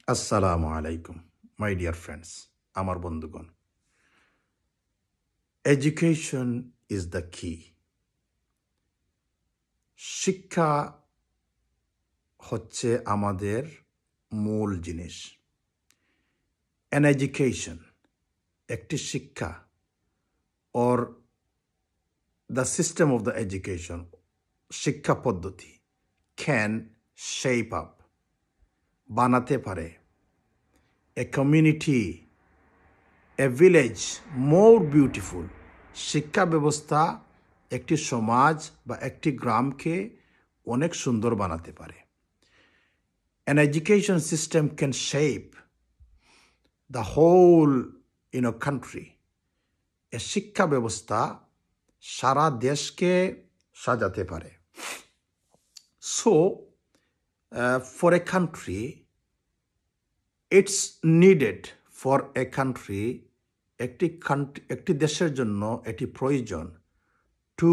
আসসালামু আলাইকুম my dear friends, আমার বন্ধুগণ। এডুকেশন ইজ দ্য কি। শিক্ষা হচ্ছে আমাদের মূল জিনিস। অ্যান এডুকেশন, একটি শিক্ষা, or the system of the education, শিক্ষা পদ্ধতি, ক্যান শেপ আপ, বানাতে পারে a community, a village more beautiful. শিক্ষা ব্যবস্থা একটি সমাজ বা একটি গ্রামকে অনেক সুন্দর বানাতে পারে। An education system can shape the whole country. এ শিক্ষা ব্যবস্থা সারা দেশকে সাজাতে পারে। So for a country, it's needed for a country, একটি দেশের জন্য এটি প্রয়োজন to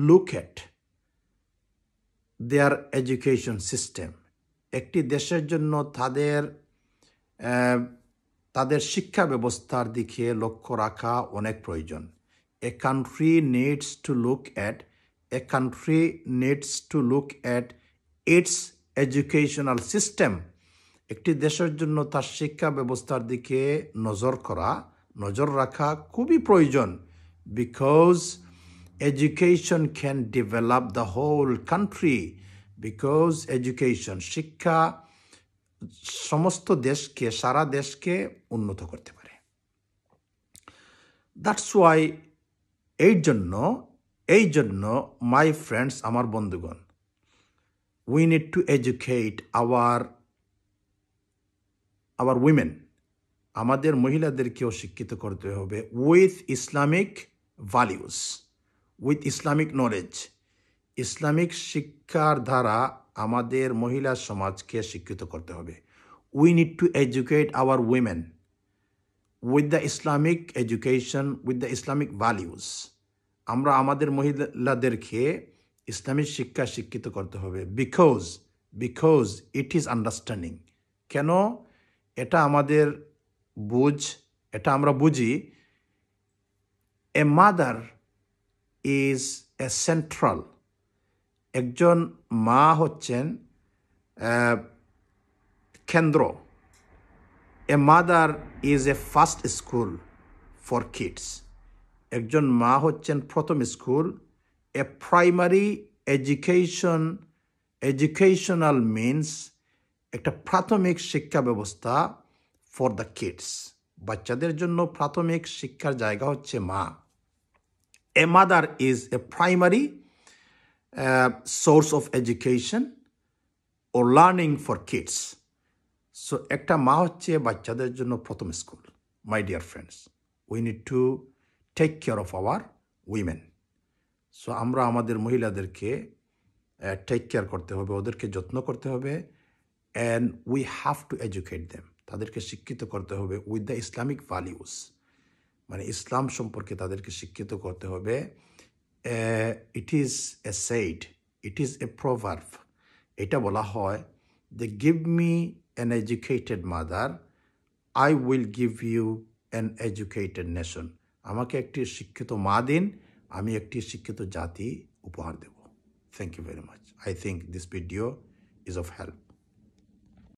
look at their education system. একটি দেশের জন্য তাদের শিক্ষা ব্যবস্থার দিকে লক্ষ্য রাখা অনেক প্রয়োজন। A country needs to look at its educational system. একটি দেশের জন্য তার শিক্ষা ব্যবস্থার দিকে নজর রাখা খুবই প্রয়োজন। Because education can develop the whole country. Because education, শিক্ষা সমস্ত দেশকে, সারা দেশকে উন্নত করতে পারে। That's why এই জন্য মাই ফ্রেন্ডস, আমার বন্ধুগণ, we need to educate our women. আমাদের মহিলাদেরকেও শিক্ষিত করতে হবে with Islamic values, with Islamic knowledge. Islamic শিক্ষার দ্বারা আমাদের মহিলা সমাজকে শিক্ষিত করতে হবে। We need to educate our women with the Islamic education, with the Islamic values. আমরা আমাদের মহিলাদেরকে ইসলামিক শিক্ষা শিক্ষিত করতে হবে। Because it is understanding. কেন? এটা আমরা বুঝি। A mother is a central. একজন মা হচ্ছেন কেন্দ্র। A mother is a first school for kids. একজন মা হচ্ছেন প্রথম school. A primary educational means একটা প্রাথমিক শিক্ষা ব্যবস্থা for the kids. বাচ্চাদের জন্য প্রাথমিক শিক্ষার জায়গা হচ্ছে মা। A mother is a primary source of education or learning for kids. So একটা মা হচ্ছে বাচ্চাদের জন্য প্রথম school. My dear friends, we need to take care of our women. So আমরা আমাদের মহিলাদেরকে take care করতে হবে, ওদেরকে যত্ন করতে হবে, and we have to educate them. তাদেরকে শিক্ষিত করতে হবে with the Islamic values. মানে ইসলাম সম্পর্কে তাদেরকে শিক্ষিত করতে হবে। It is a said, it is a proverb. এটা বলা হয়, they give me an educated mother, I will give you an educated nation. আমাকে একটি শিক্ষিত মা দিন, আমি একটি শিক্ষিত জাতি উপহার দেব। Thank you very much. I think this video is of help.